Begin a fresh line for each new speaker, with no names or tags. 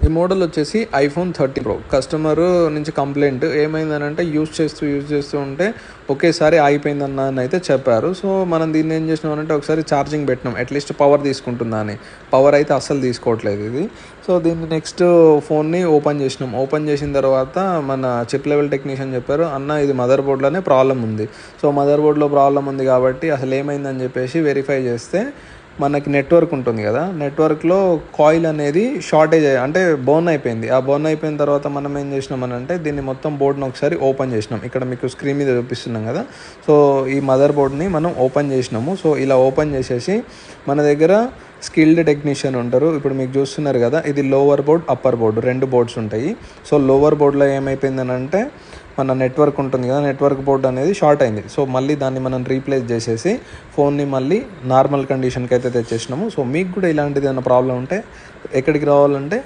ఈ మోడల్ వచ్చేసి iPhone 13 Pro. Customer నుంచి కంప్లైంట్ ఏమైందనంటే యూజ్ చేస్తూ ఉంటే ఒకేసారి ఆగిపోయిందన్న అని అయితే చెప్పారు. సో మనం దీన్ని ఏం చేసినామనంటే ఒకసారి ఛార్జింగ్ పెట్టినాం, అట్లీస్ట్ పవర్ తీసుకుంటుందా అని. పవర్ అయితే అస్సలు తీసుకోవట్లేదు ఇది. సో దీన్ని నెక్స్ట్ ఫోన్ని ఓపెన్ చేసినాం. ఓపెన్ చేసిన తర్వాత మన చిప్ లెవెల్ టెక్నీషియన్ చెప్పారు, అన్న ఇది మదర్ బోర్డ్లోనే ప్రాబ్లం ఉంది. సో మదర్ బోర్డ్లో ప్రాబ్లం ఉంది కాబట్టి అసలు ఏమైందని చెప్పేసి వెరిఫై చేస్తే మనకి నెట్వర్క్ ఉంటుంది కదా, నెట్వర్క్లో కాయిల్ అనేది షార్టేజ్ అంటే బర్న్ అయిపోయింది. ఆ బర్న్ అయిపోయిన తర్వాత మనం ఏం చేసినామనంటే దీన్ని మొత్తం బోర్డ్ని ఒకసారి ఓపెన్ చేసినాం. ఇక్కడ మీకు స్క్రీన్ మీద చూపిస్తున్నాం కదా. సో ఈ మదర్ బోర్డ్ని మనం ఓపెన్ చేసినాము. సో ఇలా ఓపెన్ చేసేసి మన దగ్గర స్కిల్డ్ టెక్నీషియన్ ఉంటారు. ఇప్పుడు మీకు చూస్తున్నారు కదా, ఇది lower board upper board 2 boards ఉంటాయి. సో లోవర్ బోర్డ్లో ఏమైపోయిందనంటే మన నెట్వర్క్ ఉంటుంది కదా, నెట్వర్క్ బోర్డ్ అనేది షార్ట్ అయింది. సో మళ్ళీ దాన్ని మనం రీప్లేస్ చేసేసి ఫోన్ని మళ్ళీ నార్మల్ కండిషన్కి అయితే తెచ్చేసినాము. సో మీకు కూడా ఇలాంటిది ఏమైనా ప్రాబ్లం ఉంటే ఎక్కడికి రావాలంటే